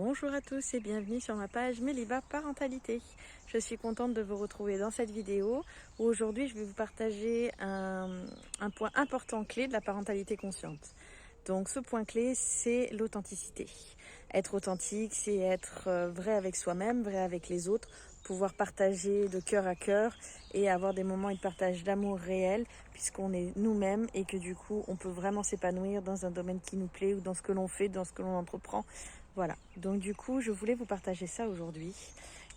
Bonjour à tous et bienvenue sur ma page Meliba Parentalité. Je suis contente de vous retrouver dans cette vidéo où aujourd'hui je vais vous partager un point important clé de la parentalité consciente. Donc ce point clé, c'est l'authenticité. Être authentique, c'est être vrai avec soi-même, vrai avec les autres, pouvoir partager de cœur à cœur et avoir des moments de partage d'amour réel puisqu'on est nous-mêmes et que du coup on peut vraiment s'épanouir dans un domaine qui nous plaît ou dans ce que l'on fait, dans ce que l'on entreprend. Voilà, donc du coup je voulais vous partager ça aujourd'hui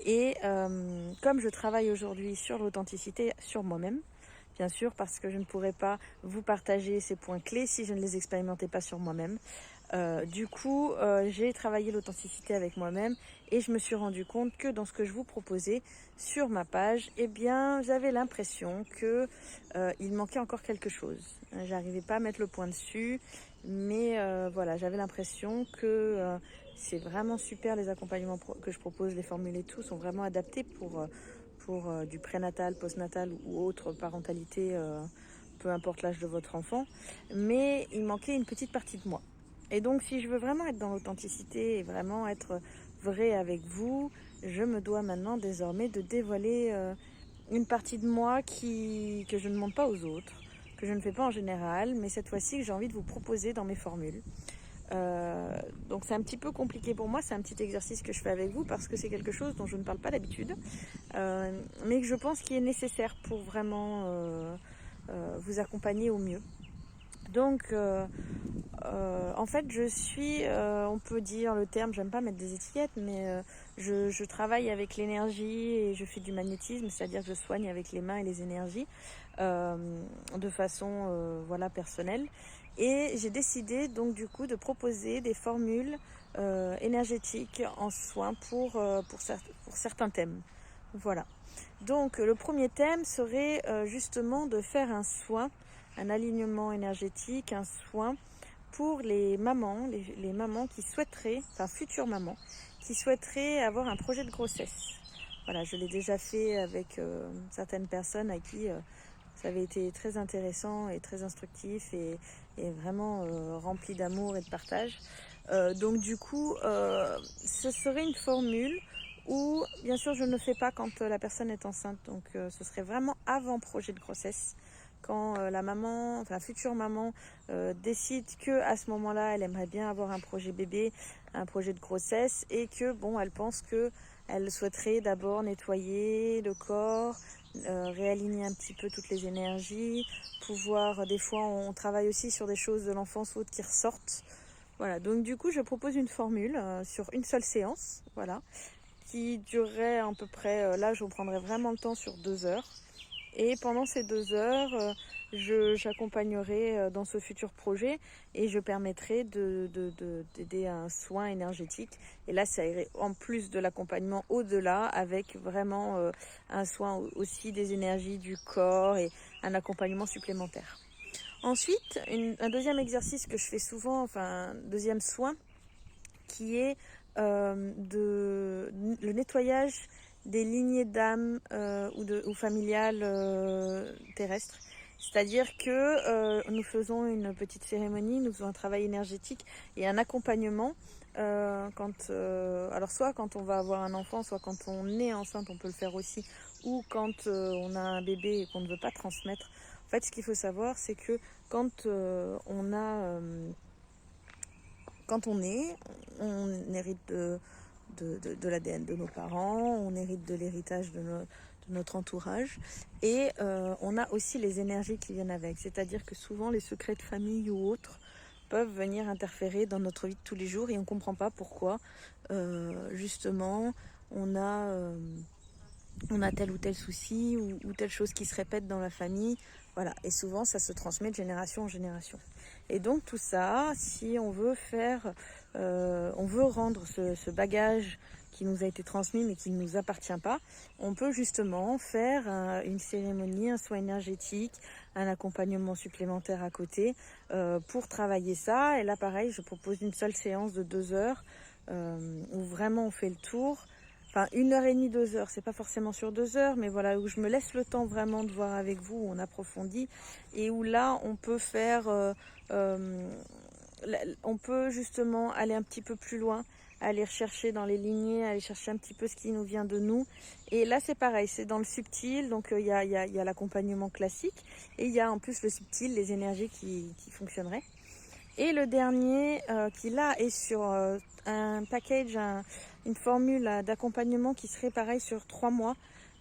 et comme je travaille aujourd'hui sur l'authenticité sur moi-même, bien sûr, parce que je ne pourrais pas vous partager ces points clés si je ne les expérimentais pas sur moi-même. J'ai travaillé l'authenticité avec moi-même et je me suis rendu compte que dans ce que je vous proposais sur ma page, eh bien, j'avais l'impression que il manquait encore quelque chose. J'arrivais pas à mettre le point dessus, mais voilà, j'avais l'impression que c'est vraiment super les accompagnements que je propose, les formules et tout sont vraiment adaptés pour du prénatal, postnatal ou autre parentalité, peu importe l'âge de votre enfant. Mais il manquait une petite partie de moi. Et donc, si je veux vraiment être dans l'authenticité et vraiment être vrai avec vous, je me dois maintenant désormais de dévoiler une partie de moi que je ne montre pas aux autres, que je ne fais pas en général, mais cette fois-ci que j'ai envie de vous proposer dans mes formules. Donc c'est un petit peu compliqué pour moi, c'est un petit exercice que je fais avec vous parce que c'est quelque chose dont je ne parle pas d'habitude, mais que je pense qu'il est nécessaire pour vraiment vous accompagner au mieux. Donc en fait je suis, on peut dire le terme, j'aime pas mettre des étiquettes, mais je travaille avec l'énergie et je fais du magnétisme, c'est-à-dire que je soigne avec les mains et les énergies de façon voilà, personnelle. Et j'ai décidé donc du coup de proposer des formules énergétiques en soins pour certains thèmes. Voilà. Donc le premier thème serait justement de faire un soin, un alignement énergétique, un soin pour les mamans, les mamans qui souhaiteraient, enfin futures mamans, qui souhaiteraient avoir un projet de grossesse. Voilà, je l'ai déjà fait avec certaines personnes à qui ça avait été très intéressant et très instructif et vraiment rempli d'amour et de partage. Donc du coup, ce serait une formule où, bien sûr, je ne le fais pas quand la personne est enceinte. Donc ce serait vraiment avant projet de grossesse. Quand la maman, enfin future maman, décide que à ce moment-là, elle aimerait bien avoir un projet bébé, un projet de grossesse, et que bon, elle pense que elle souhaiterait d'abord nettoyer le corps, réaligner un petit peu toutes les énergies, pouvoir, des fois on travaille aussi sur des choses de l'enfance ou autres qui ressortent. Voilà, donc du coup je propose une formule sur une seule séance, voilà, qui durerait à peu près, là je vous prendrai vraiment le temps sur 2 heures. Et pendant ces 2 heures, j'accompagnerai dans ce futur projet et je permettrai d'aider à un soin énergétique. Et là, ça irait en plus de l'accompagnement au-delà avec vraiment un soin aussi des énergies du corps et un accompagnement supplémentaire. Ensuite, un deuxième exercice que je fais souvent, enfin un deuxième soin, qui est le nettoyage des lignées d'âme ou familiales terrestres. C'est-à-dire que nous faisons une petite cérémonie, nous faisons un travail énergétique et un accompagnement alors soit quand on va avoir un enfant, soit quand on est enceinte, on peut le faire aussi, ou quand on a un bébé et qu'on ne veut pas transmettre. En fait, ce qu'il faut savoir, c'est que quand on hérite de l'ADN de nos parents, on hérite de l'héritage de notre entourage et on a aussi les énergies qui viennent avec. C'est-à-dire que souvent les secrets de famille ou autres peuvent venir interférer dans notre vie de tous les jours et on ne comprend pas pourquoi justement on a tel ou tel souci ou telle chose qui se répète dans la famille. Voilà. Et souvent, ça se transmet de génération en génération. Et donc, tout ça, si on veut on veut rendre ce bagage qui nous a été transmis mais qui ne nous appartient pas, on peut justement faire une cérémonie, un soin énergétique, un accompagnement supplémentaire à côté pour travailler ça. Et là, pareil, je propose une seule séance de 2 heures où vraiment on fait le tour. Enfin, 1h30, 2 heures, c'est pas forcément sur 2 heures, mais voilà, où je me laisse le temps vraiment de voir avec vous, où on approfondit, et où là, on peut faire on peut justement aller un petit peu plus loin, aller rechercher dans les lignées, aller chercher un petit peu ce qui nous vient de nous. Et là, c'est pareil, c'est dans le subtil, donc il y a l'accompagnement classique, et il y a en plus le subtil, les énergies qui fonctionneraient. Et le dernier, qui là est sur un package, une formule d'accompagnement qui serait pareil sur 3 mois,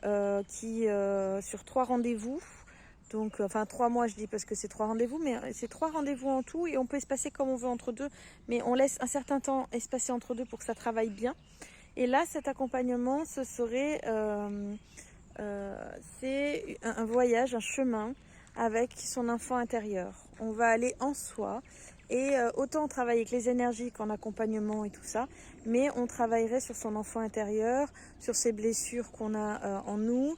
sur 3 rendez-vous. Donc, enfin 3 mois je dis parce que c'est 3 rendez-vous, mais c'est 3 rendez-vous en tout et on peut espacer comme on veut entre deux, mais on laisse un certain temps espacé entre deux pour que ça travaille bien. Et là, cet accompagnement, ce serait c'est un voyage, un chemin avec son enfant intérieur. On va aller en soi et autant on travaille avec les énergies qu'en accompagnement et tout ça, mais on travaillerait sur son enfant intérieur, sur ces blessures qu'on a en nous,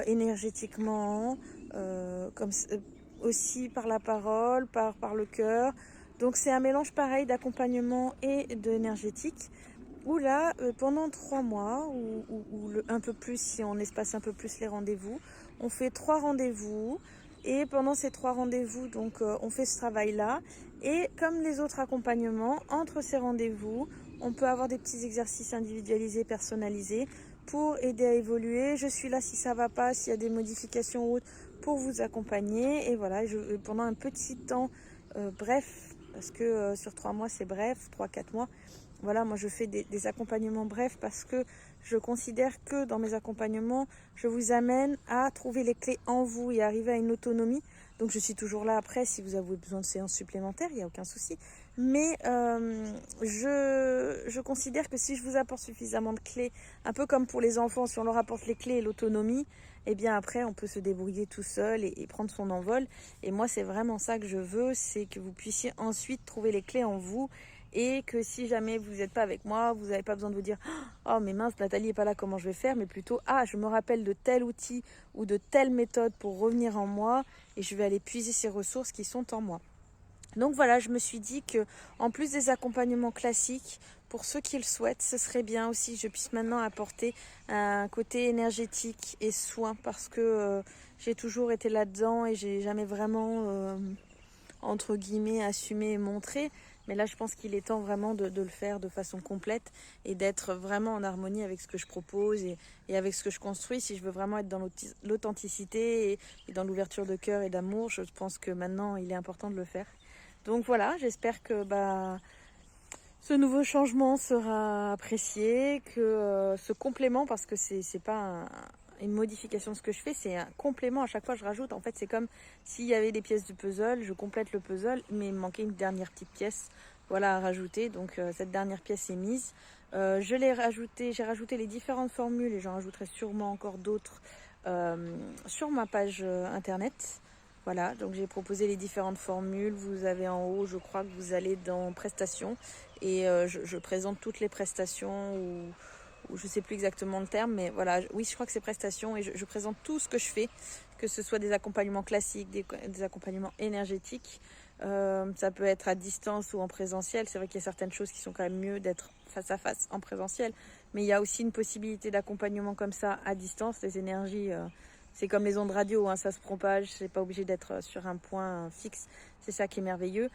énergétiquement, aussi par la parole, par le cœur. Donc c'est un mélange pareil d'accompagnement et d'énergétique. Où là, pendant 3 mois, ou un peu plus si on espace un peu plus les rendez-vous, on fait 3 rendez-vous. Et pendant ces 3 rendez-vous, donc on fait ce travail-là. Et comme les autres accompagnements, entre ces rendez-vous, on peut avoir des petits exercices individualisés, personnalisés, pour aider à évoluer. Je suis là si ça va pas, s'il y a des modifications ou autres, pour vous accompagner. Et voilà, pendant un petit temps, bref, parce que sur 3 mois c'est bref, 3-4 mois. Voilà, moi je fais des accompagnements brefs parce que je considère que dans mes accompagnements, je vous amène à trouver les clés en vous et arriver à une autonomie. Donc je suis toujours là après si vous avez besoin de séances supplémentaires, il n'y a aucun souci. Mais je considère que si je vous apporte suffisamment de clés, un peu comme pour les enfants, si on leur apporte les clés et l'autonomie, eh bien après on peut se débrouiller tout seul et prendre son envol. Et moi c'est vraiment ça que je veux, c'est que vous puissiez ensuite trouver les clés en vous. Et que si jamais vous n'êtes pas avec moi, vous n'avez pas besoin de vous dire « Oh mais mince, Nathalie n'est pas là, comment je vais faire ?» Mais plutôt « Ah, je me rappelle de tel outil ou de telle méthode pour revenir en moi et je vais aller puiser ces ressources qui sont en moi. » Donc voilà, je me suis dit que en plus des accompagnements classiques, pour ceux qui le souhaitent, ce serait bien aussi que je puisse maintenant apporter un côté énergétique et soin parce que j'ai toujours été là-dedans et j'ai jamais vraiment entre guillemets assumé et montré. Mais là, je pense qu'il est temps vraiment de le faire de façon complète et d'être vraiment en harmonie avec ce que je propose et avec ce que je construis. Si je veux vraiment être dans l'authenticité et dans l'ouverture de cœur et d'amour, je pense que maintenant, il est important de le faire. Donc voilà, j'espère que ce nouveau changement sera apprécié, que ce complément, parce que c'est pas une modification de ce que je fais, c'est un complément. À chaque fois, je rajoute. En fait, c'est comme s'il y avait des pièces du puzzle, je complète le puzzle, mais il me manquait une dernière petite pièce, voilà, à rajouter. Donc cette dernière pièce est mise. J'ai rajouté les différentes formules et j'en rajouterai sûrement encore d'autres sur ma page internet. Voilà, donc j'ai proposé les différentes formules. Vous avez en haut, je crois que vous allez dans prestations et je présente toutes les prestations ou je sais plus exactement le terme, mais voilà, oui, je crois que c'est prestations et je présente tout ce que je fais, que ce soit des accompagnements classiques, des accompagnements énergétiques. Ça peut être à distance ou en présentiel. C'est vrai qu'il y a certaines choses qui sont quand même mieux d'être face à face en présentiel, mais il y a aussi une possibilité d'accompagnement comme ça à distance. Les énergies, c'est comme les ondes radio, hein, ça se propage, c'est pas obligé d'être sur un point fixe. C'est ça qui est merveilleux.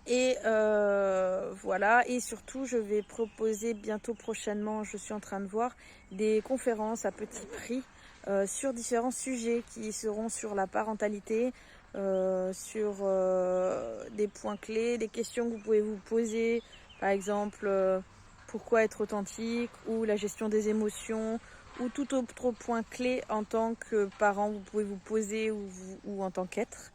Et voilà, et surtout je vais proposer bientôt prochainement, je suis en train de voir, des conférences à petit prix sur différents sujets qui seront sur la parentalité, sur des points clés, des questions que vous pouvez vous poser, par exemple pourquoi être authentique ou la gestion des émotions ou tout autre point clé en tant que parent vous pouvez vous poser ou en tant qu'être.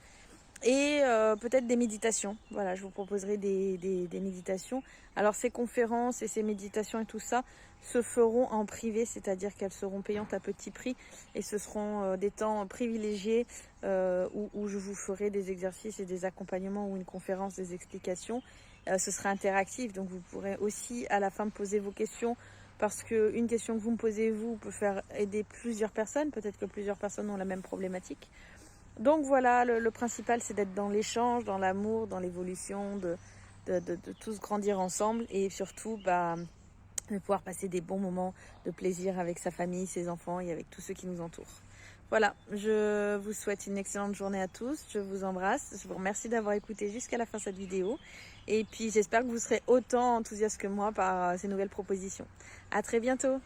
Et peut-être des méditations. Voilà, je vous proposerai des méditations. Alors ces conférences et ces méditations et tout ça se feront en privé, c'est-à-dire qu'elles seront payantes à petit prix et ce seront des temps privilégiés où je vous ferai des exercices et des accompagnements ou une conférence, des explications. Ce sera interactif, donc vous pourrez aussi à la fin me poser vos questions parce qu'une question que vous me posez vous peut faire aider plusieurs personnes. Peut-être que plusieurs personnes ont la même problématique. Donc voilà, le principal c'est d'être dans l'échange, dans l'amour, dans l'évolution, de tous grandir ensemble et surtout de pouvoir passer des bons moments de plaisir avec sa famille, ses enfants et avec tous ceux qui nous entourent. Voilà, je vous souhaite une excellente journée à tous. Je vous embrasse. Je vous remercie d'avoir écouté jusqu'à la fin cette vidéo. Et puis j'espère que vous serez autant enthousiaste que moi par ces nouvelles propositions. À très bientôt.